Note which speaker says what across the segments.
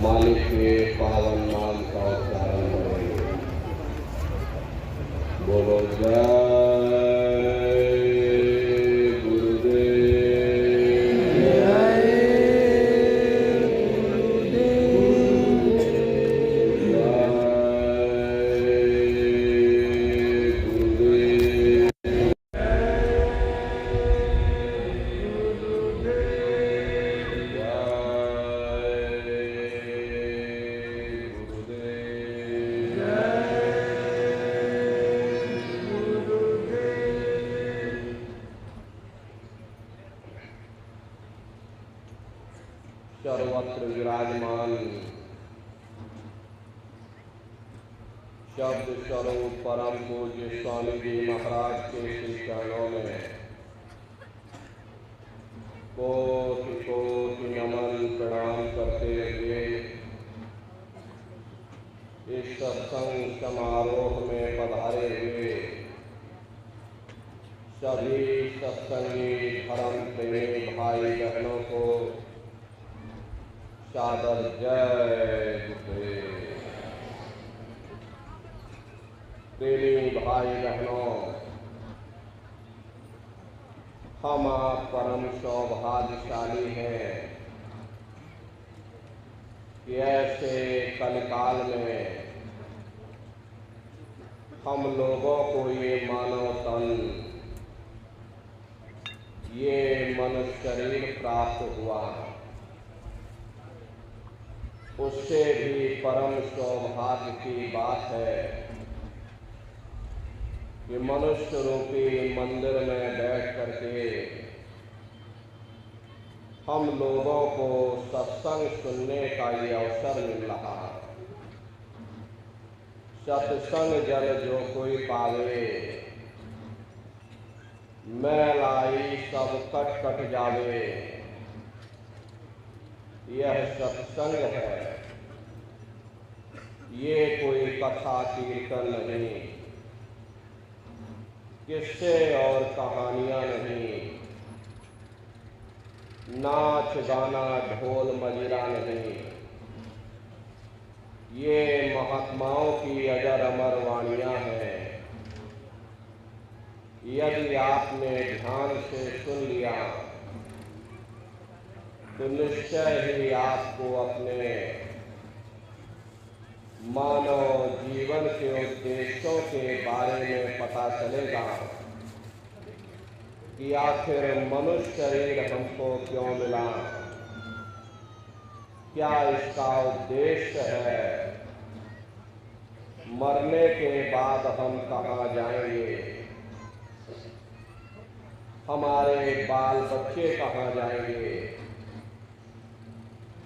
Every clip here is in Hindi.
Speaker 1: मालिक के पावन नाम का उच्चारण करेंगे। बोलो जय सर्वत्र विराजमान शब्द स्वरूप परम पूज्य स्वामी जी महाराज के श्री चरणों में कोटि कोटि नमन प्रणाम करते हुए इस सत्संग समारोह में पधारे हुए सभी सत्संगी धर्म प्रेमी भाई बहनों को सादर जय गुरुदेव। प्रेमी भाई बहनों, हम आप परम सौभाग्यशाली हैं कि ऐसे कलिकाल में हम लोगों को ये मानव तन, ये मनुष्य शरीर प्राप्त हुआ। उससे भी परम सौभाग्य की बात है कि मनुष्य रूपी मंदिर में बैठ करके हम लोगों को सत्संग सुनने का ये अवसर मिल रहा। सत्संग जल जो कोई पावे, मैल आई सब कट कट जावे। यह सत्संग है, ये कोई कथा कीर्तन नहीं, किस्से और कहानियां नहीं, नाच गाना ढोल मजीरा नहीं। ये महात्माओं की अजर अमर वाणियां हैं। यदि आपने ध्यान से सुन लिया तो निश्चय ही आपको अपने मानव जीवन के उद्देश्यों के बारे में पता चलेगा कि आखिर मनुष्य शरीर हमको क्यों मिला, क्या इसका उद्देश्य है, मरने के बाद हम कहाँ जाएंगे, हमारे बाल बच्चे कहाँ जाएंगे,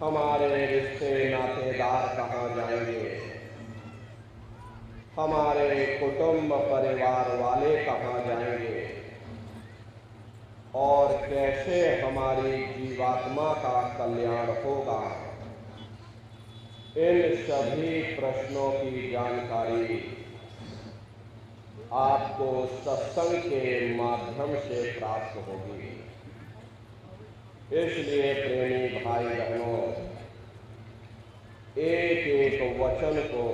Speaker 1: हमारे रिश्ते नातेदार कहाँ जाएंगे, हमारे कुटुंब परिवार वाले कहाँ जाएंगे और कैसे हमारी जीवात्मा का कल्याण होगा। इन सभी प्रश्नों की जानकारी आपको सत्संग के माध्यम से प्राप्त होगी। इसलिए प्रेमी भाई बहनों, एक एक वचन को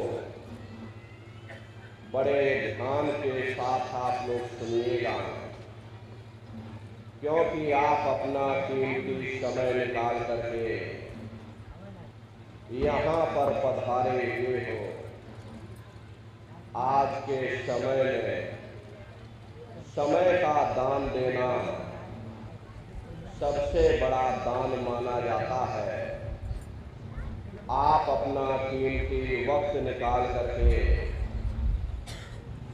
Speaker 1: बड़े ध्यान के साथ आप लोग सुनिएगा, क्योंकि आप अपना कीमती समय निकाल करके यहाँ पर पधारे हुए हो। आज के समय में समय का दान देना सबसे बड़ा दान माना जाता है। आप अपना कीमती वक्त निकाल करके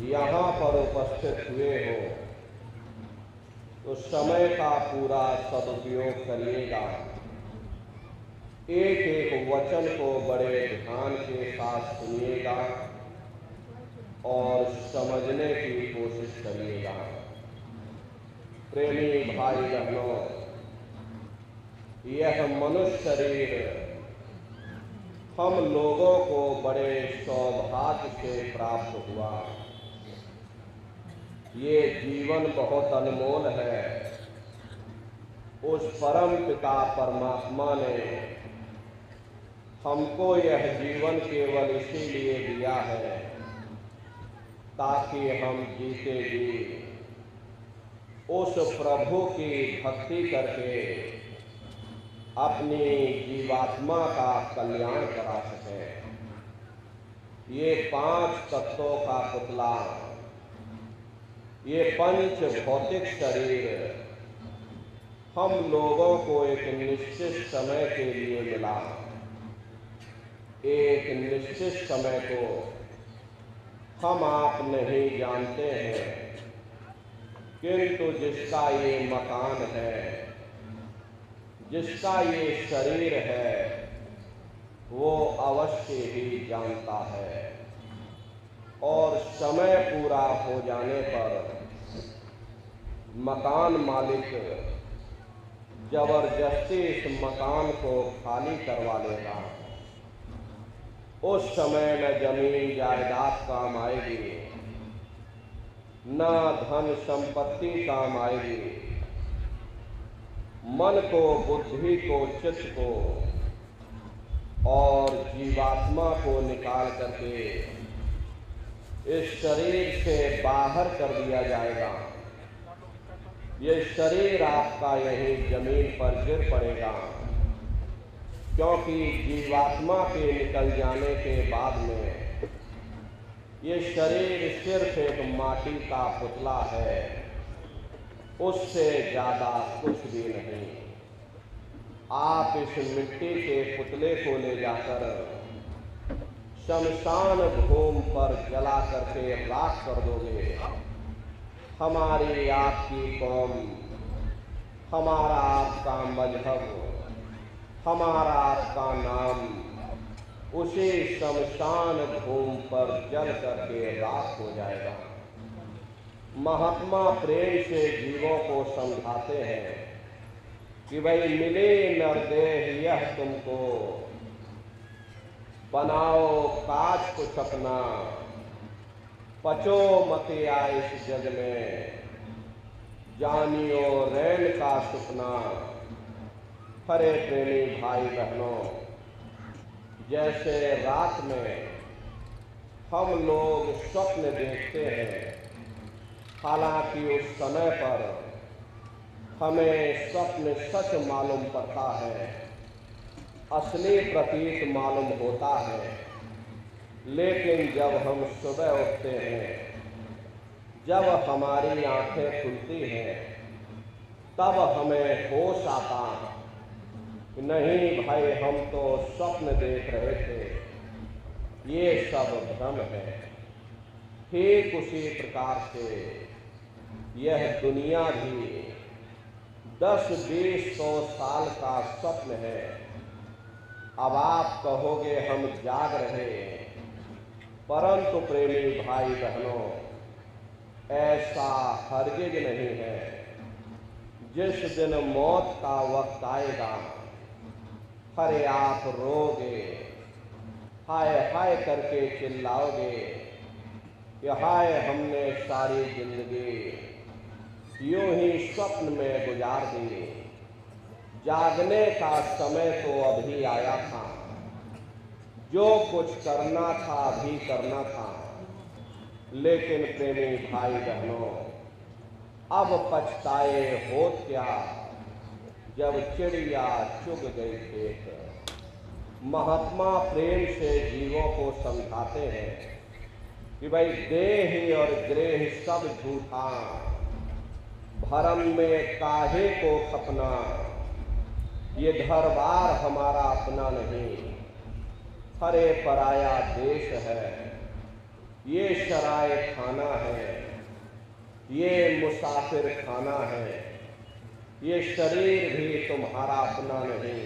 Speaker 1: यहाँ पर उपस्थित हुए हो तो समय का पूरा सदुपयोग करिएगा। एक एक वचन को बड़े ध्यान के साथ सुनिएगा और समझने की कोशिश करिएगा। प्रेमी भाई बहनों, यह मनुष्य शरीर हम लोगों को बड़े सौभाग्य से प्राप्त हुआ। ये जीवन बहुत अनमोल है। उस परम पिता परमात्मा ने हमको यह जीवन केवल इसीलिए दिया है ताकि हम जीते जी उस प्रभु की भक्ति करके अपनी जीवात्मा का कल्याण करा सकें। ये 5 तत्वों का पुतला, ये पंच भौतिक शरीर हम लोगों को एक निश्चित समय के लिए मिला। एक निश्चित समय को हम आप नहीं जानते हैं, किंतु जिसका ये मकान है, जिसका ये शरीर है, वो अवश्य ही जानता है। और समय पूरा हो जाने पर मकान मालिक जबरदस्ती इस मकान को खाली करवा लेगा। उस समय न जमीन जायदाद काम आएगी, न धन संपत्ति काम आएगी। मन को, बुद्धि को, चित्त को और जीवात्मा को निकाल करके इस शरीर से बाहर कर दिया जाएगा। ये शरीर आपका यही जमीन पर गिर पड़ेगा, क्योंकि जीवात्मा के निकल जाने के बाद में ये शरीर सिर्फ एक माटी का पुतला है, उससे ज्यादा कुछ भी नहीं। आप इस मिट्टी के पुतले को ले जाकर शमशान भूमि पर जला करके राख कर दोगे। हमारी आपकी कौम, हमारा आपका मजहब, हमारा आपका नाम उसी शमशान भूमि पर जल करके राख हो जाएगा। महात्मा प्रेम से जीवों को समझाते हैं कि भाई मिले नरदेह यह तुमको, बनाओ काज कुछ अपना, पचो मत आए इस जग में, जानियो रैन का सुपना। हरे प्रेमी भाई बहनों, जैसे रात में हम लोग स्वप्न देखते हैं, हालांकि उस समय पर हमें स्वप्न सच मालूम पड़ता है, असली प्रतीत मालूम होता है। लेकिन जब हम सुबह उठते हैं, जब हमारी आंखें खुलती हैं, तब हमें होश आता नहीं भाई हम तो स्वप्न देख रहे थे, ये सब भ्रम है। ठीक उसी प्रकार से यह दुनिया भी 10-20-100 साल का स्वप्न है। अब आप कहोगे हम जाग रहे हैं, परंतु प्रेमी भाई बहनों, ऐसा हरगिज नहीं है। जिस दिन मौत का वक्त आएगा, हरे आप रोगे, हाय हाय करके चिल्लाओगे कि हाय हमने सारी जिंदगी यूं ही स्वप्न में गुजार दी। जागने का समय तो अभी आया था, जो कुछ करना था अभी करना था। लेकिन प्रेमी भाई बहनों, अब पछताए होत क्या, जब चिड़िया चुग गई खेत। महात्मा प्रेम से जीवों को समझाते हैं कि भाई देह और ग्रेह सब झूठा, भरम में काहे को खपना। ये घरबार हमारा अपना नहीं, हरे पराया देश है। ये शराय खाना है, ये मुसाफिर खाना है। ये शरीर भी तुम्हारा अपना नहीं,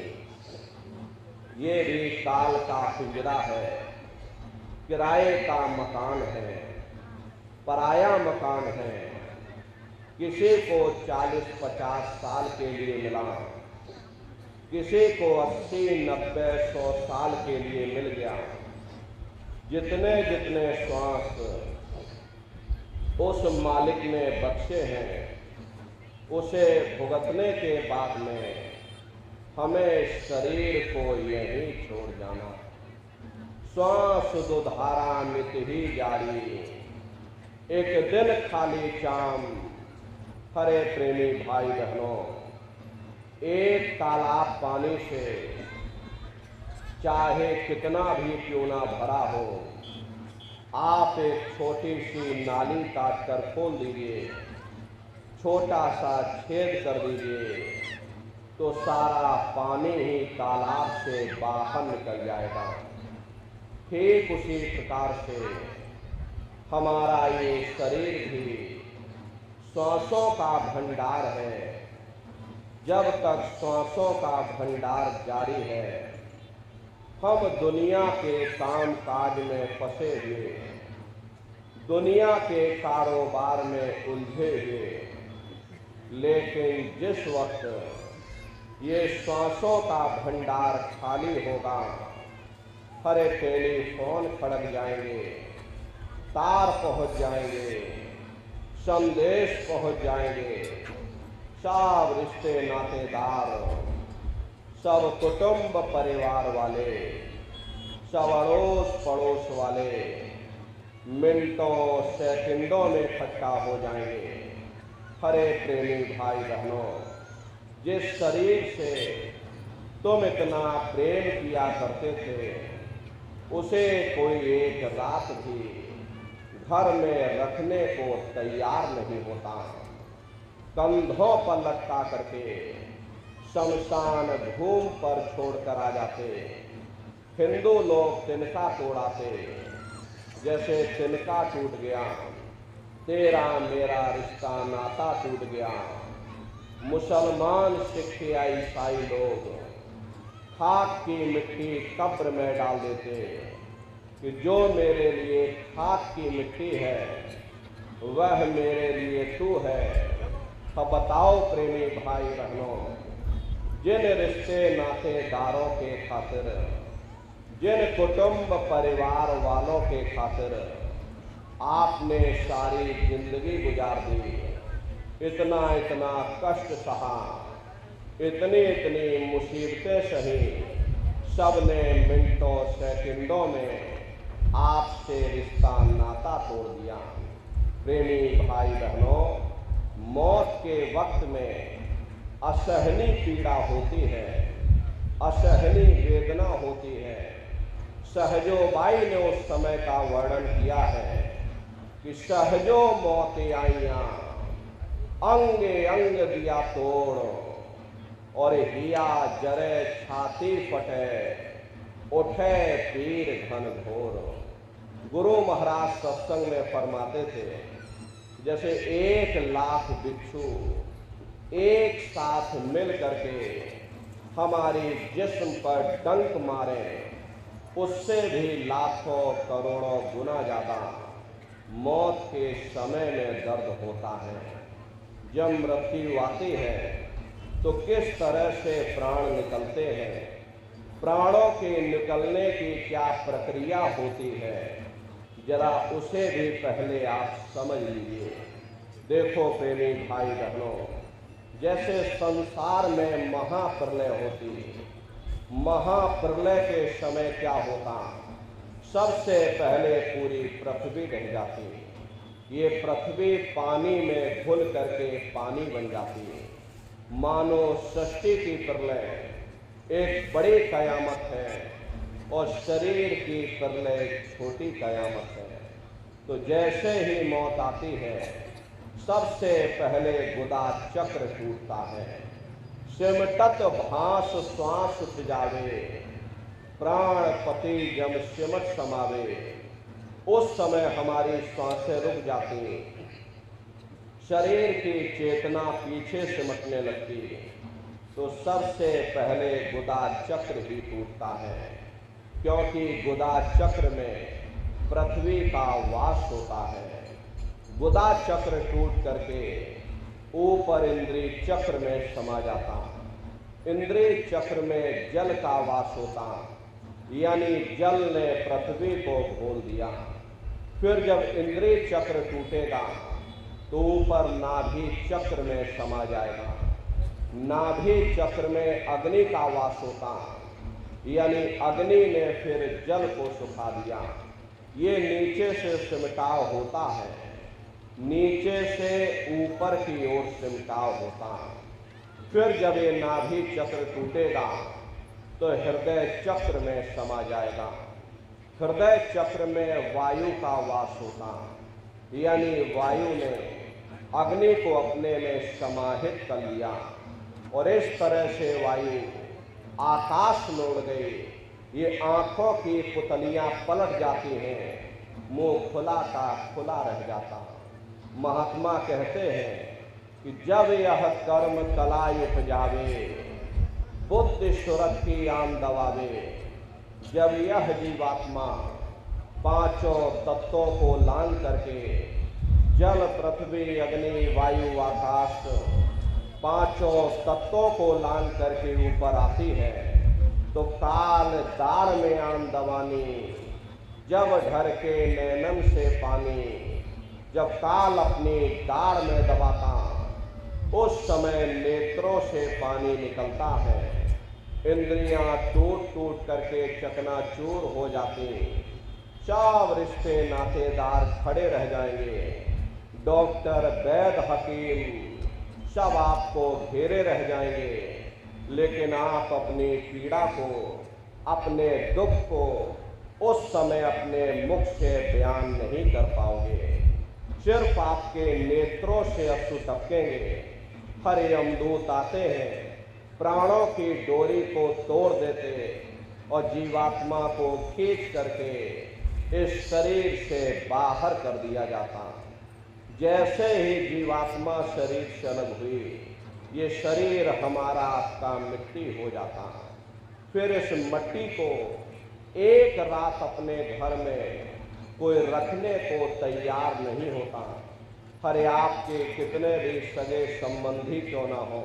Speaker 1: ये भी काल का पिंजरा है, किराए का मकान है, पराया मकान है। किसी को 40-50 साल के लिए मिला, किसी को 80-90-100 साल के लिए मिल गया। जितने जितने श्वास उस मालिक ने बख्शे हैं, उसे भुगतने के बाद में हमें शरीर को यहीं छोड़ जाना। श्वास दुधारा नित ही जारी, एक दिन खाली चाम। हरे प्रेमी भाई बहनों, एक तालाब पानी से चाहे कितना भी क्यों ना भरा हो, आप एक छोटी सी नाली काट कर खोल दीजिए, छोटा सा छेद कर दीजिए, तो सारा पानी ही तालाब से बाहर निकल जाएगा। ठीक उसी प्रकार से हमारा ये शरीर भी श्वासों का भंडार है। जब तक श्वासों का भंडार जारी है, हम दुनिया के काम काज में फंसे हुए, दुनिया के कारोबार में उलझे हुए, लेकिन जिस वक्त ये श्वासों का भंडार खाली होगा, हरे टेलीफोन खड़क जाएंगे, तार पहुंच जाएंगे, संदेश पहुंच जाएंगे, सब रिश्ते नातेदार, सब कुटुंब परिवार वाले, सब अड़ोस पड़ोस वाले मिनटों सेकंडों में इकट्ठा हो जाएंगे। हरे प्रेमी भाई बहनों, जिस शरीर से तुम इतना प्रेम किया करते थे, उसे कोई एक रात भी घर में रखने को तैयार नहीं होता। कंधों पर लटका करके शमशान भूमि पर छोड़कर आ जाते। हिंदू लोग तिनका तोड़ाते, जैसे तिनका टूट गया, तेरा मेरा रिश्ता नाता टूट गया। मुसलमान सिख या ईसाई लोग खाक की मिट्टी कब्र में डाल देते कि जो मेरे लिए खाक की मिट्टी है, वह मेरे लिए तू है। अब बताओ प्रेमी भाई बहनों, जिन रिश्ते नातेदारों के खातिर, जिन कुटुंब परिवार वालों के खातिर आपने सारी जिंदगी गुजार दी, इतना इतना कष्ट सहा, इतनी इतनी मुसीबतें सही, सबने मिनटों सेकंडों में आपसे रिश्ता नाता तोड़ दिया। प्रेमी भाई बहनों, मौत के वक्त में असहनीय पीड़ा होती है, असहनीय वेदना होती है। सहजोबाई ने उस समय का वर्णन किया है कि सहजो मौत आइयां, अंगे अंग दिया तोड़, और हिया जरे छाती फटे, उठे पीर घन घोर। गुरु महाराज सत्संग में फरमाते थे, जैसे 1,00,000 बिच्छू एक साथ मिल करके हमारी जिस्म पर डंक मारे, उससे भी लाखों करोड़ों गुना ज़्यादा मौत के समय में दर्द होता है। जब मृत्यु आती है तो किस तरह से प्राण निकलते हैं, प्राणों के निकलने की क्या प्रक्रिया होती है, जरा उसे भी पहले आप समझ लीजिए। देखो प्रेमी भाई बहनों, जैसे संसार में महाप्रलय होती है, महाप्रलय के समय क्या होता, सबसे पहले पूरी पृथ्वी ढह जाती। ये पृथ्वी पानी में घुल करके पानी बन जाती है। मानो सृष्टि की प्रलय एक बड़ी कयामत है और शरीर की प्रलय एक छोटी कयामत है। तो जैसे ही मौत आती है, सबसे पहले गुदा चक्र टूटता है। सिमटत भास श्वास जावे, प्राण पति जब सिमट समावे। उस समय हमारी श्वासें रुक जाती, शरीर की चेतना पीछे सिमटने लगती, तो सबसे पहले गुदा चक्र ही टूटता है, क्योंकि गुदा चक्र में पृथ्वी का वास होता है। गुदा चक्र टूट करके ऊपर इंद्रिय चक्र में समा जाता। इंद्रिय चक्र में जल का वास होता, यानी जल ने पृथ्वी को घोल दिया। फिर जब इंद्रिय चक्र टूटेगा तो ऊपर नाभि चक्र में समा जाएगा। नाभि चक्र में अग्नि का वास होता, यानी अग्नि ने फिर जल को सुखा दिया। ये नीचे से सिमटाव होता है, नीचे से ऊपर की ओर सिमटाव होता। फिर जब ये नाभि चक्र टूटेगा तो हृदय चक्र में समा जाएगा। हृदय चक्र में वायु का वास होता, यानी वायु ने अग्नि को अपने में समाहित कर लिया और इस तरह से वायु आकाश में उड़ गई। ये आंखों की पुतलियां पलट जाती हैं, मुंह खुला का खुला रह जाता। महात्मा कहते हैं कि जब यह कर्म कलाई उपजावे, बुद्धि सुरत की आन दबावे, जब यह जीवात्मा पांचों तत्वों को लांघ करके जल पृथ्वी अग्नि वायु आकाश पांचों तत्वों को लांघ करके ऊपर आती है, तो काल दार में आन दबानी, जब ढर के नैनन से पानी, जब काल अपनी दाढ़ में दबाता उस समय नेत्रों से पानी निकलता है। इंद्रियां टूट टूट करके चकनाचूर हो जाती, सब रिश्ते नातेदार खड़े रह जाएंगे। डॉक्टर वैद्य हकीम सब आपको घेरे रह जाएंगे, लेकिन आप अपनी पीड़ा को, अपने दुख को उस समय अपने मुख से बयान नहीं कर पाओगे। सिर्फ आपके नेत्रों से अश्रु टपकेंगे। हर यमदूत आते हैं, प्राणों की डोरी को तोड़ देते और जीवात्मा को खींच करके इस शरीर से बाहर कर दिया जाता। जैसे ही जीवात्मा शरीर से अलग हुई, ये शरीर हमारा आपका मिट्टी हो जाता। फिर इस मिट्टी को एक रात अपने घर में कोई रखने को तैयार नहीं होता। हरे आपके कितने भी सगे संबंधी क्यों ना हो,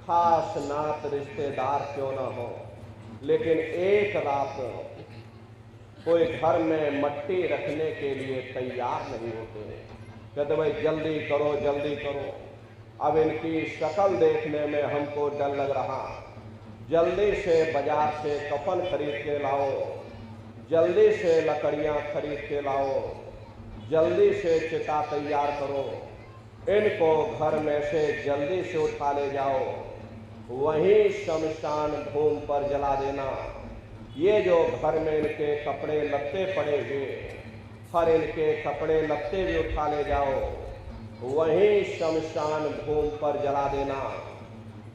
Speaker 1: खास नात रिश्तेदार क्यों ना हो, लेकिन एक रात कोई घर में मट्टी रखने के लिए तैयार नहीं होते। कहते भाई जल्दी करो जल्दी करो, अब इनकी शक्ल देखने में हमको डर लग रहा, जल्दी से बाजार से कफन खरीद के लाओ, जल्दी से लकड़ियां खरीद के लाओ, जल्दी से चिता तैयार करो, इनको घर में से जल्दी से उठा ले जाओ, वहीं शमशान भूमि पर जला देना। ये जो घर में इनके कपड़े लत्ते पड़े हुए, हर इनके कपड़े लत्ते भी उठा ले जाओ, वहीं शमशान भूमि पर जला देना।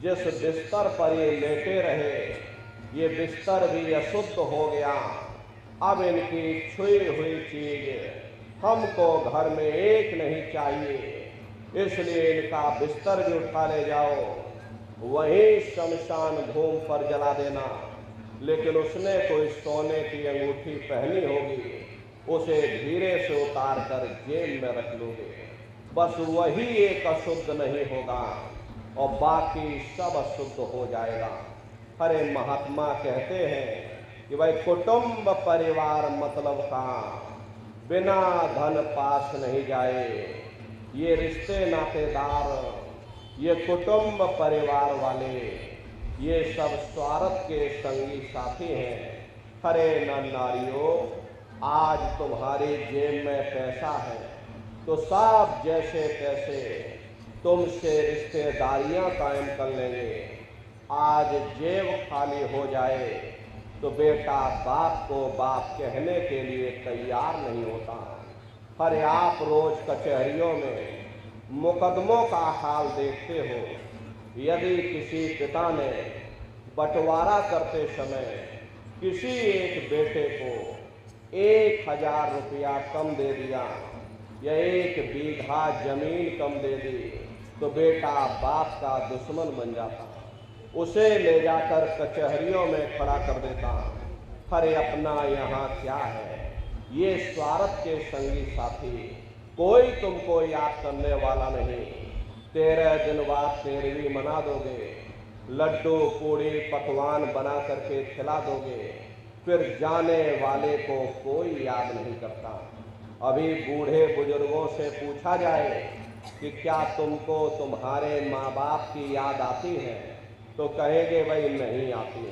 Speaker 1: जिस बिस्तर पर ये लेटे रहे, ये बिस्तर भी अशुद्ध हो गया। अब इनकी छुई हुई चीज हमको घर में एक नहीं चाहिए, इसलिए इनका बिस्तर भी उठा ले जाओ, वहीं शमशान भूमि पर जला देना। लेकिन उसने कोई सोने की अंगूठी पहनी होगी, उसे धीरे से उतार कर जेब में रख लोगे। बस वही एक अशुद्ध नहीं होगा और बाकी सब अशुद्ध हो जाएगा। हरे महात्मा कहते हैं कि भाई कुटुंब परिवार मतलब का बिना धन पास नहीं जाए। ये रिश्ते नातेदार, ये कुटुंब परिवार वाले, ये सब स्वार्थ के संगी साथी हैं। हरे नर नारियों, आज तुम्हारी जेब में पैसा है तो सब जैसे तैसे तुमसे रिश्तेदारियां कायम कर लेंगे। आज जेब खाली हो जाए तो बेटा बाप को बाप कहने के लिए तैयार नहीं होता। हर आप रोज कचहरियों में मुकदमों का हाल देखते हो। यदि किसी पिता ने बंटवारा करते समय किसी एक बेटे को 1000 रुपया कम दे दिया या 1 बीघा जमीन कम दे दी, तो बेटा बाप का दुश्मन बन जाता, उसे ले जाकर कचहरियों में खड़ा कर देता। अरे अपना यहाँ क्या है, ये स्वार्थ के संगी साथी, कोई तुमको याद करने वाला नहीं। 13 दिन बाद 13वीं मना दोगे, लड्डू पूड़ी पकवान बना करके खिला दोगे, फिर जाने वाले को कोई याद नहीं करता। अभी बूढ़े बुजुर्गों से पूछा जाए कि क्या तुमको तुम्हारे माँ बाप की याद आती है? तो कहेंगे भाई नहीं आती।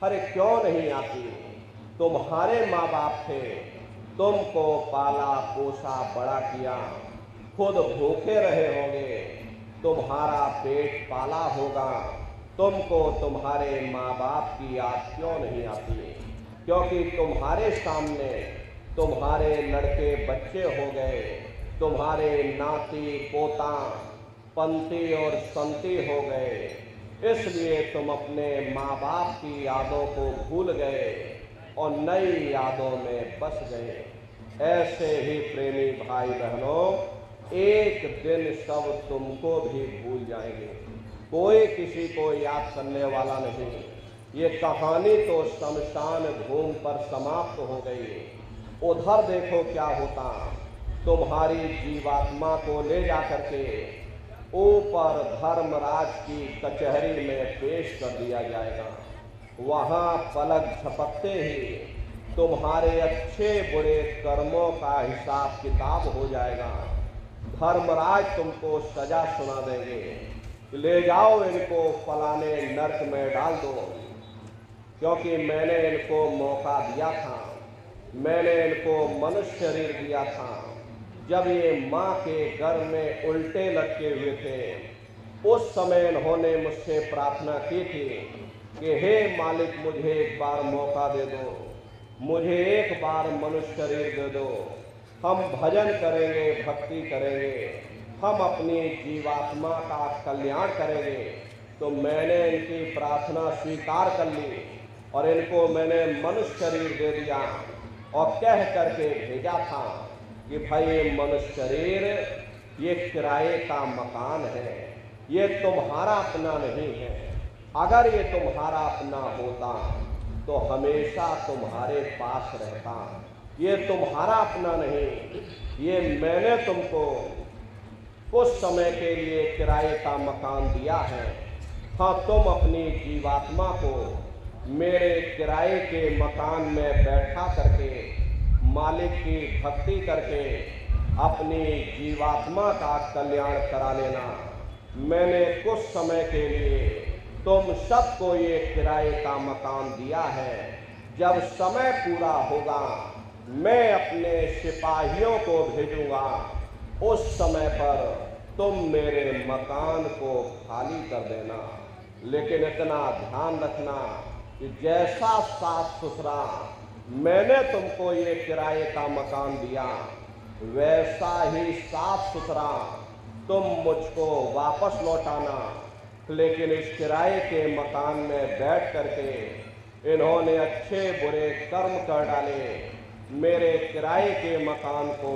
Speaker 1: अरे क्यों नहीं आती? तुम्हारे माँ बाप थे, तुमको पाला पोसा बड़ा किया, खुद भूखे रहे होंगे, तुम्हारा पेट पाला होगा, तुमको तुम्हारे माँ बाप की याद क्यों नहीं आती? क्योंकि तुम्हारे सामने तुम्हारे लड़के बच्चे हो गए, तुम्हारे नाती पोता पंती और संती हो गए, इसलिए तुम अपने माँ बाप की यादों को भूल गए और नई यादों में बस गए। ऐसे ही प्रेमी भाई बहनों, एक दिन सब तुमको भी भूल जाएंगे, कोई किसी को याद करने वाला नहीं। ये कहानी तो शमशान भूमि पर समाप्त हो गई। उधर देखो क्या होता, तुम्हारी जीवात्मा को ले जा करके ऊपर धर्मराज की कचहरी में पेश कर दिया जाएगा। वहाँ पलक झपकते ही तुम्हारे अच्छे बुरे कर्मों का हिसाब किताब हो जाएगा। धर्मराज तुमको सजा सुना देंगे, ले जाओ इनको फलाने नरक में डाल दो, क्योंकि मैंने इनको मौका दिया था, मैंने इनको मनुष्य शरीर दिया था जब ये माँ के गर्भ में उल्टे लटके हुए थे। उस समय इन्होंने मुझसे प्रार्थना की थी कि हे मालिक, मुझे एक बार मौका दे दो, मुझे एक बार मनुष्य शरीर दे दो, हम भजन करेंगे, भक्ति करेंगे, हम अपनी जीवात्मा का कल्याण करेंगे। तो मैंने इनकी प्रार्थना स्वीकार कर ली और इनको मैंने मनुष्य शरीर दे दिया और कह करके भेजा था कि भाई ये मनुष्य शरीर ये किराए का मकान है, ये तुम्हारा अपना नहीं है। अगर ये तुम्हारा अपना होता तो हमेशा तुम्हारे पास रहता। ये तुम्हारा अपना नहीं, ये मैंने तुमको कुछ समय के लिए किराए का मकान दिया है। हाँ, तुम अपनी जीवात्मा को मेरे किराए के मकान में बैठा करके मालिक की भक्ति करके अपनी जीवात्मा का कल्याण करा लेना। मैंने कुछ समय के लिए तुम सबको ये किराए का मकान दिया है। जब समय पूरा होगा मैं अपने सिपाहियों को भेजूंगा, उस समय पर तुम मेरे मकान को खाली कर देना। लेकिन इतना ध्यान रखना कि जैसा साफ सुथरा मैंने तुमको ये किराए का मकान दिया, वैसा ही साफ सुथरा तुम मुझको वापस लौटाना। लेकिन इस किराए के मकान में बैठ करके इन्होंने अच्छे बुरे कर्म कर डाले। मेरे किराए के मकान को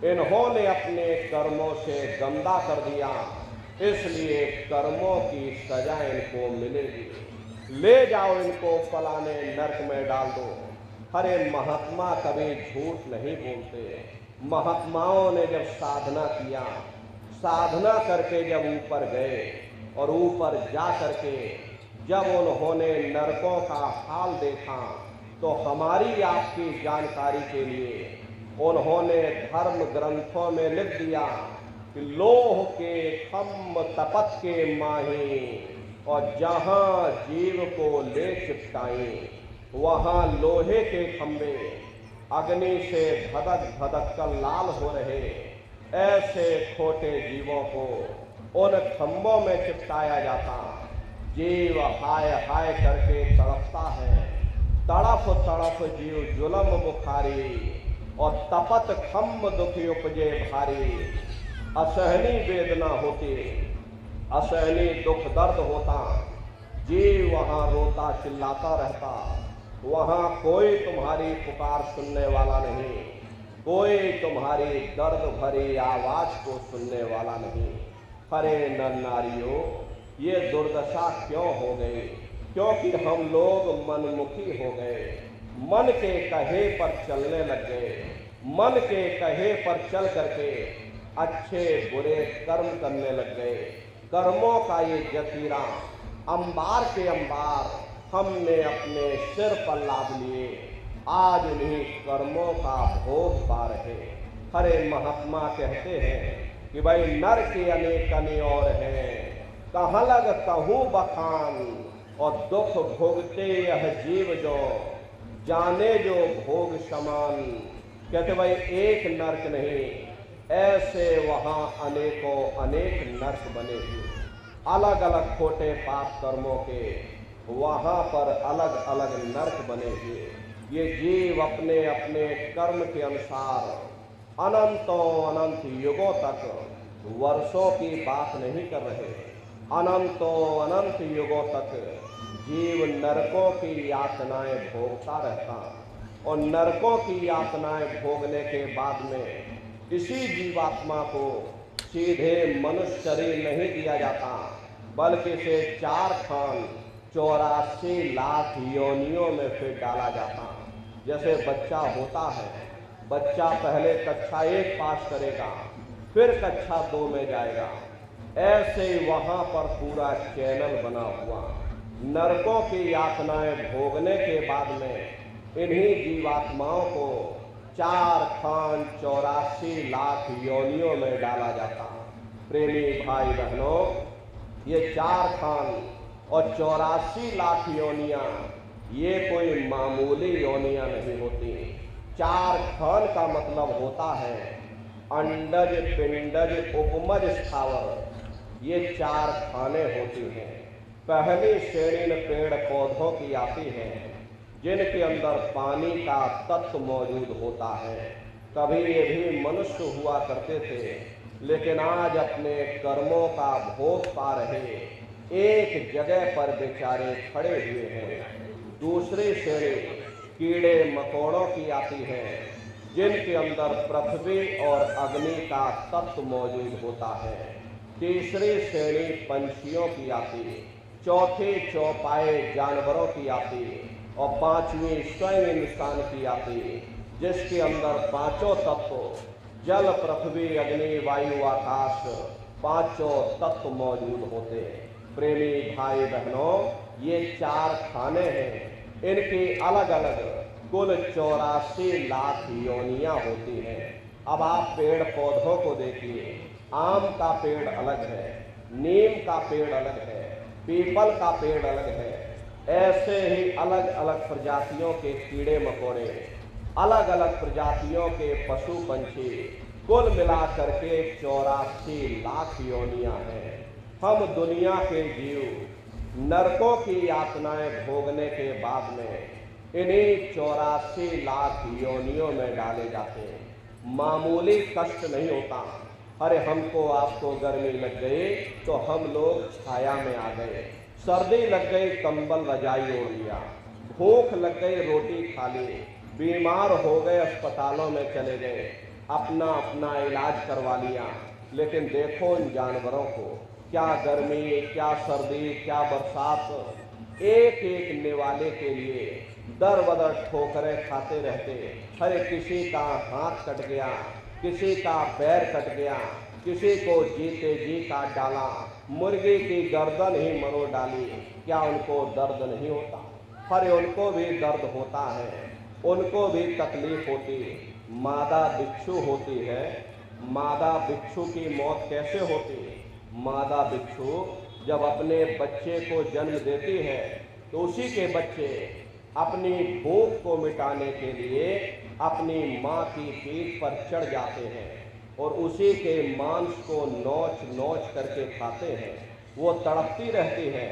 Speaker 1: इन्होंने अपने कर्मों से गंदा कर दिया, इसलिए कर्मों की सजा इनको मिलेगी। ले जाओ इनको फलाने नरक में डाल दो। अरे महात्मा कभी झूठ नहीं बोलते। महात्माओं ने जब साधना किया, साधना करके जब ऊपर गए और ऊपर जा करके जब उन्होंने नरकों का हाल देखा, तो हमारी आपकी जानकारी के लिए उन्होंने धर्म ग्रंथों में लिख दिया कि लोह के खम्भ तपत के माही, और जहाँ जीव को ले चिपकाई वहाँ लोहे के खंभे अग्नि से धधक धधक कर लाल हो रहे। ऐसे खोटे जीवों को उन खंभों में चिपकाया जाता। जीव हाय हाय करके तड़पता है, तड़प तड़प जीव जुलम बुखारी, और तपत खम्भ दुखी उपजे भारी। असहनी वेदना होती, असहनी दुख दर्द होता, जीव वहाँ रोता चिल्लाता रहता। वहाँ कोई तुम्हारी पुकार सुनने वाला नहीं, कोई तुम्हारी दर्द भरी आवाज को सुनने वाला नहीं। अरे नर नारियों, ये दुर्दशा क्यों हो गई? क्योंकि हम लोग मनमुखी हो गए, मन के कहे पर चलने लग गए। मन के कहे पर चल करके अच्छे बुरे कर्म करने लग गए। कर्मों का ये जखीरा अंबार के अंबार हमने अपने सिर पर लाद लिए, आज उन्हीं कर्मों का भोग पा रहे। हरे महात्मा कहते हैं कि भाई नर के अनेक अने और हैं, कहाँ लग कहूँ बखान, और दुख भोगते यह जीव जो जाने जो भोग समान। कहते भाई एक नरक नहीं, ऐसे वहां अनेकों अनेक नरक बने हुए, अलग अलग खोटे पाप कर्मों के वहां पर अलग अलग नरक बने हुए। ये जीव अपने अपने कर्म के अनुसार अनंतों अनंत युगों तक, वर्षों की बात नहीं कर रहे, अनंतों अनंत युगों तक जीव नरकों की यातनाएं भोगता रहता, और नरकों की यातनाएं भोगने के बाद में इसी जीवात्मा को सीधे मनुष्य शरीर नहीं दिया जाता, बल्कि इसे 4 खान 84 लाख योनियों में फिर डाला जाता। जैसे बच्चा होता है, बच्चा पहले कक्षा 1 पास करेगा, फिर कक्षा 2 में जाएगा, ऐसे ही वहां पर पूरा चैनल बना हुआ। नरकों की यातनाएं भोगने के बाद में इन्हीं जीवात्माओं को 4 खान 84 लाख योनियों में डाला जाता। प्रेमी भाई बहनों, ये 4 खान और 84 लाख योनियां ये कोई मामूली योनियां नहीं होती। 4 खान का मतलब होता है अंडज पिंडज उपमज स्थावर, ये 4 खाने होती हैं। पहली श्रेणी पेड़ पौधों की आती है, जिनके अंदर पानी का तत्व मौजूद होता है। कभी ये भी मनुष्य हुआ करते थे, लेकिन आज अपने कर्मों का भोग पा रहे एक जगह पर बेचारे खड़े हुए हैं। दूसरी श्रेणी कीड़े मकोड़ों की आती है, जिनके अंदर पृथ्वी और अग्नि का तत्व मौजूद होता है। तीसरी श्रेणी पंछियों की आती, चौथी चौपाए जानवरों की आती, और 5वीं स्वयं इंसान की आती, जिसके अंदर 5 तत्व जल पृथ्वी अग्नि वायु आकाश 5 तत्व मौजूद होते। प्रेमी भाई बहनों, ये 4 खाने हैं, इनकी अलग अलग कुल 84 लाख योनियां होती हैं। अब आप पेड़ पौधों को देखिए, आम का पेड़ अलग है, नीम का पेड़ अलग है, पीपल का पेड़ अलग है। ऐसे ही अलग अलग प्रजातियों के कीड़े मकोड़े, अलग अलग प्रजातियों के पशु पंछी, कुल मिलाकर के 84 लाख योनियां हैं। हम दुनिया के जीव नरकों की यातनाएं भोगने के बाद में इन्हीं 84 लाख योनियों में डाले जाते हैं। मामूली कष्ट नहीं होता। अरे हमको आपको गर्मी लग गई तो हम लोग छाया में आ गए, सर्दी लग गई कंबल रजाई ओढ़ लिया, भूख लग गई रोटी खा ली, बीमार हो गए अस्पतालों में चले गए, अपना अपना इलाज करवा लिया। लेकिन देखो इन जानवरों को, क्या गर्मी, क्या सर्दी, क्या बरसात, एक एक निवाले के लिए दर बदर ठोकरें खाते रहते। अरे किसी का हाथ कट गया, किसी का पैर कट गया, किसी को जीते जी काट डाला, मुर्गी की गर्दन ही मरोड़ डाली। क्या उनको दर्द नहीं होता? अरे उनको भी दर्द होता है, उनको भी तकलीफ होती। मादा बिच्छू होती है, मादा बिच्छू की मौत कैसे होती? मादा बिच्छू जब अपने बच्चे को जन्म देती है तो उसी के बच्चे अपनी भूख को मिटाने के लिए अपनी माँ की पीठ पर चढ़ जाते हैं और उसी के मांस को नोच नोच करके खाते हैं। वो तड़पती रहती है,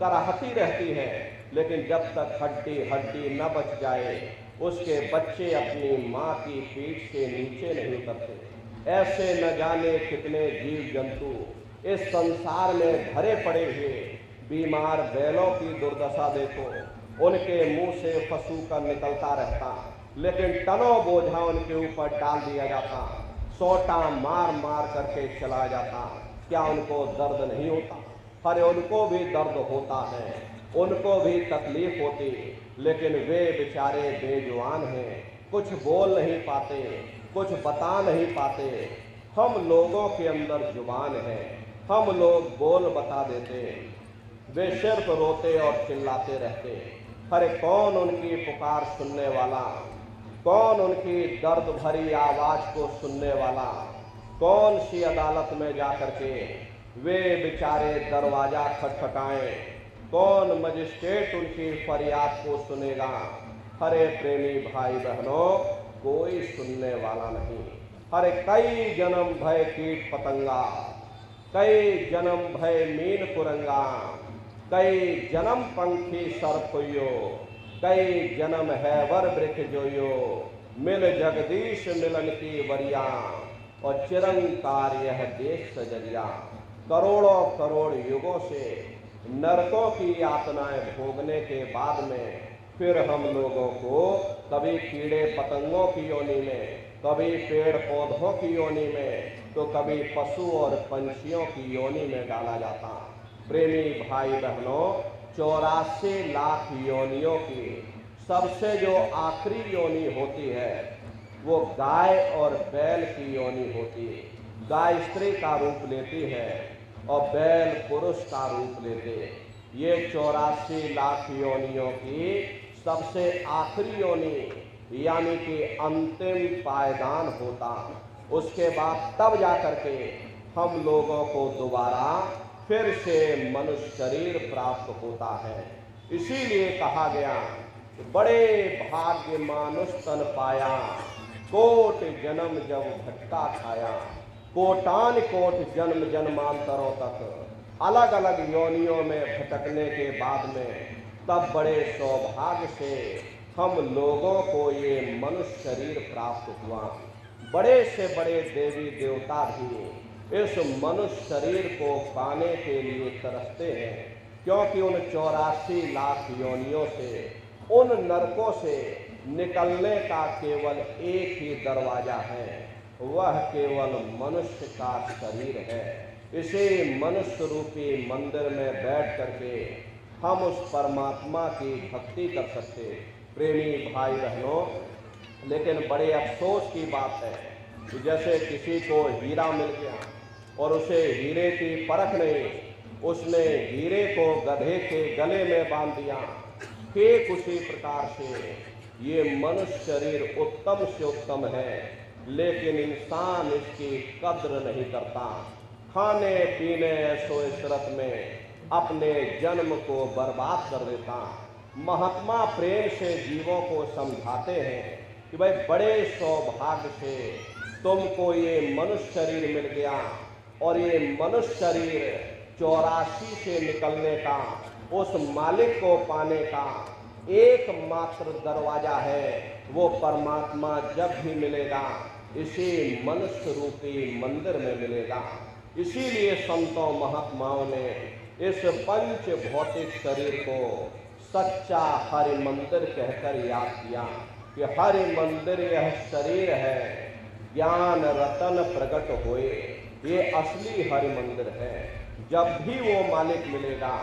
Speaker 1: कराहती रहती है, लेकिन जब तक हड्डी हड्डी न बच जाए उसके बच्चे अपनी माँ की पीठ से नीचे नहीं उतरते। ऐसे न जाने कितने जीव जंतु इस संसार में भरे पड़े हुए। बीमार बैलों की दुर्दशा देखो, उनके मुंह से फसूका निकलता रहता, लेकिन टनों बोझा उनके ऊपर डाल दिया जाता, सोटा मार मार करके चला जाता। क्या उनको दर्द नहीं होता? अरे उनको भी दर्द होता है, उनको भी तकलीफ होती, लेकिन वे बेचारे बेजुबान हैं, कुछ बोल नहीं पाते, कुछ बता नहीं पाते। हम लोगों के अंदर जुबान है, हम लोग बोल बता देते, वे सिर्फ रोते और चिल्लाते रहते। अरे कौन उनकी पुकार सुनने वाला, कौन उनकी दर्द भरी आवाज को सुनने वाला? कौन सी अदालत में जाकर के वे बेचारे दरवाजा खटखटाएं, कौन मजिस्ट्रेट उनकी फरियाद को सुनेगा। हरे प्रेमी भाई बहनों, कोई सुनने वाला नहीं। हरे कई जन्म भय कीट पतंगा, कई जन्म भय मीन कुरंगा, कई जन्म पंखी सरपयो, कई जन्म है वर वृक्ष जोयो, मिल जगदीश मिलन की वरिया, और चिरंकार यह देश सजरिया। करोड़ों करोड़ युगों से नरकों की यातनाएं भोगने के बाद में फिर हम लोगों को कभी कीड़े पतंगों की योनि में, कभी पेड़ पौधों की योनि में, तो कभी पशु और पंछियों की योनि में डाला जाता। प्रेमी भाई बहनों, 84 लाख योनियों की सबसे जो आखिरी योनि होती है वो गाय और बैल की योनि होती है। गाय स्त्री का रूप लेती है और बैल पुरुष का रूप लेते हैं। ये 84 लाख योनियों की सबसे आखिरी योनि यानी कि अंतिम पायदान होता। उसके बाद तब जाकर के हम लोगों को दोबारा फिर से मनुष्य शरीर प्राप्त होता है। इसीलिए कहा गया बड़े भाग्य मानुष तन पाया, कोट जन्म जब भटका खाया। कोटान कोट जन्म जन्मांतरों तक अलग अलग योनियों में भटकने के बाद में तब बड़े सौभाग्य से हम लोगों को ये मनुष्य शरीर प्राप्त हुआ। बड़े से बड़े देवी देवता भी इस मनुष्य शरीर को पाने के लिए तरसते हैं, क्योंकि उन 84 लाख योनियों से, उन नरकों से निकलने का केवल एक ही दरवाजा है, वह केवल मनुष्य का शरीर है। इसे मनुष्य रूपी मंदिर में बैठ करके हम उस परमात्मा की भक्ति कर सकते। प्रेमी भाई बहनों, लेकिन बड़े अफसोस की बात है कि जैसे किसी को हीरा मिल गया और उसे हीरे की परख नहीं, उसने हीरे को गधे के गले में बांध दिया। ठीक उसी प्रकार से ये मनुष्य शरीर उत्तम से उत्तम है, लेकिन इंसान इसकी कद्र नहीं करता। खाने पीने ऐसो इशरत में अपने जन्म को बर्बाद कर देता। महात्मा प्रेम से जीवों को समझाते हैं कि भाई बड़े सौभाग्य से तुमको ये मनुष्य शरीर मिल गया, और ये मनुष्य शरीर 84 से निकलने का, उस मालिक को पाने का एकमात्र दरवाजा है। वो परमात्मा जब भी मिलेगा इसी मनुष्य रूपी मंदिर में मिलेगा। इसीलिए संतों महात्माओं ने इस पंच भौतिक शरीर को सच्चा हरि मंदिर कहकर याद किया कि हरि मंदिर यह शरीर है, ज्ञान रतन प्रकट होए, ये असली हरि मंदिर है। जब भी वो मालिक मिलेगा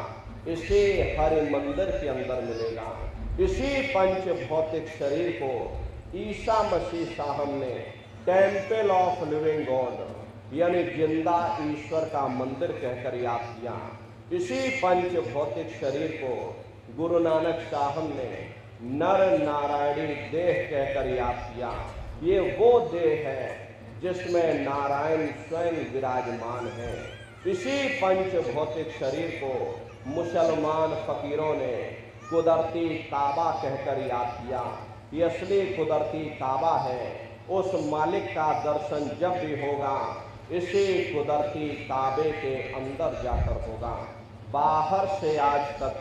Speaker 1: इसी हरि मंदिर के अंदर मिलेगा। इसी पंच भौतिक शरीर को ईसा मसीह साहब ने टेम्पल ऑफ लिविंग गॉड यानी जिंदा ईश्वर का मंदिर कहकर याद किया। इसी पंच भौतिक शरीर को गुरु नानक साहब ने नर नारायणी देह कहकर याद किया। ये वो देह है जिसमें नारायण स्वयं विराजमान है। इसी पंच भौतिक शरीर को मुसलमान फकीरों ने कुदरती काबा कहकर याद किया। ये असली कुदरती काबा है। उस मालिक का दर्शन जब भी होगा इसी कुदरती काबे के अंदर जाकर होगा। बाहर से आज तक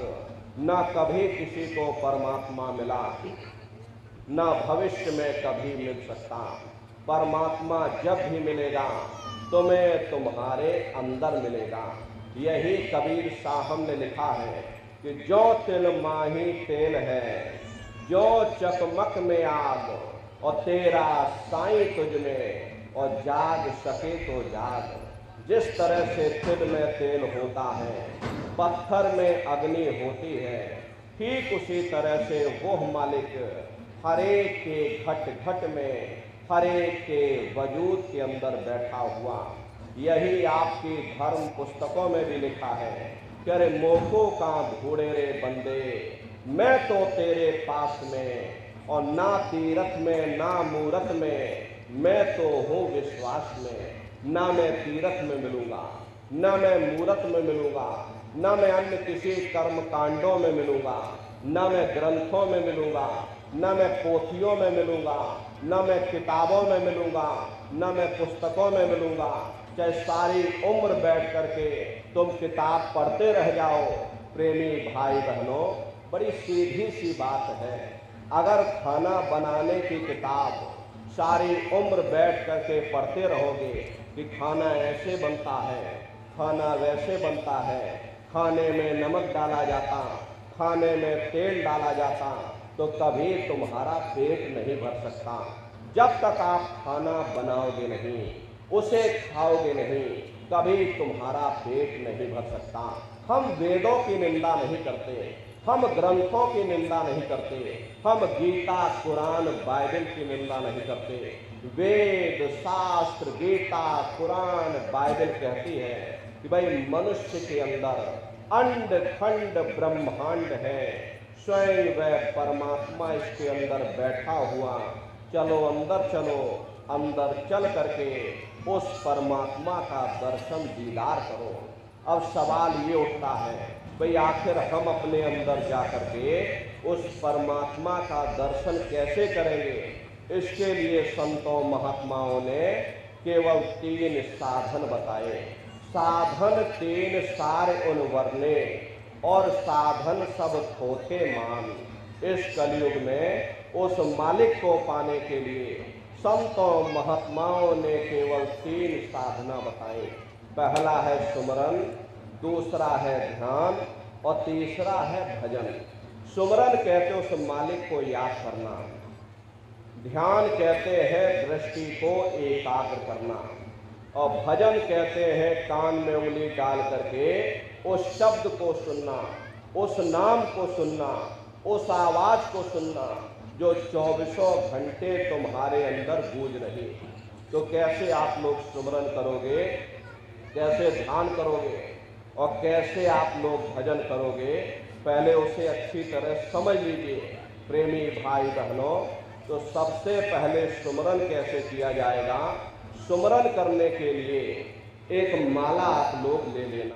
Speaker 1: न कभी किसी को परमात्मा मिला, न भविष्य में कभी मिल सकता। परमात्मा जब भी मिलेगा तुम्हें तुम्हारे अंदर मिलेगा। यही कबीर साहब ने लिखा है कि जो तिल माही तेल है, जो चकमक में आग, और तेरा साईं तुझ में, और जाग सके तो जाग। जिस तरह से तिल में तेल होता है, पत्थर में अग्नि होती है, ठीक उसी तरह से वो मालिक हरेक के घट घट में, हरेक के वजूद के अंदर बैठा हुआ। यही आपकी धर्म पुस्तकों में भी लिखा है कि अरे मोको का ढूंढे रे बंदे, मैं तो तेरे पास में, और ना तीरथ में ना मूरत में, मैं तो हूँ विश्वास में। ना मैं तीर्थ में मिलूंगा, ना मैं मूरत में मिलूंगा, ना मैं अन्य किसी कर्म कांडों में मिलूंगा, ना मैं ग्रंथों में मिलूंगा, ना मैं पोथियों में मिलूंगा, ना मैं किताबों में मिलूंगा, ना मैं पुस्तकों में मिलूंगा। चाहे सारी उम्र बैठ करके तुम किताब पढ़ते रह जाओ। प्रेमी भाई बहनों, बड़ी सीधी सी बात है। अगर खाना बनाने की किताब सारी उम्र बैठ करके पढ़ते रहोगे कि खाना ऐसे बनता है, खाना वैसे बनता है, खाने में नमक डाला जाता, खाने में तेल डाला जाता, तो कभी तुम्हारा पेट नहीं भर सकता। जब तक आप खाना बनाओगे नहीं, उसे खाओगे नहीं, कभी तुम्हारा पेट नहीं भर सकता। हम वेदों की निंदा नहीं करते, हम ग्रंथों की निंदा नहीं करते, हम गीता कुरान बाइबल की निंदा नहीं करते। वेद शास्त्र गीता कुरान बाइबल कहती है कि भाई मनुष्य के अंदर अंड खंड ब्रह्मांड है, स्वयं वह परमात्मा इसके अंदर बैठा हुआ। चलो अंदर चलो, अंदर चल करके उस परमात्मा का दर्शन दीदार करो। अब सवाल ये उठता है, भाई आखिर हम अपने अंदर जा करके उस परमात्मा का दर्शन कैसे करेंगे? इसके लिए संतों महात्माओं ने केवल 3 साधन बताए। साधन 3 सारे उन वर्णे और साधन सब थोथे मान। इस कलयुग में उस मालिक को पाने के लिए संतों महात्माओं ने केवल 3 साधना बताई। पहला है सुमरन, दूसरा है ध्यान और तीसरा है भजन। सुमरन कहते उस मालिक को याद करना, ध्यान कहते हैं दृष्टि को एकाग्र करना, और भजन कहते हैं कान में उंगली डाल करके उस शब्द को सुनना, उस नाम को सुनना, उस आवाज को सुनना जो 24 घंटे तुम्हारे अंदर गूंज रही। तो कैसे आप लोग सुमरन करोगे, कैसे ध्यान करोगे और कैसे आप लोग भजन करोगे, पहले उसे अच्छी तरह समझ लीजिए। प्रेमी भाई बहनों, तो सबसे पहले सुमरन कैसे किया जाएगा? सुमरन करने के लिए एक माला आप लोग ले लेना।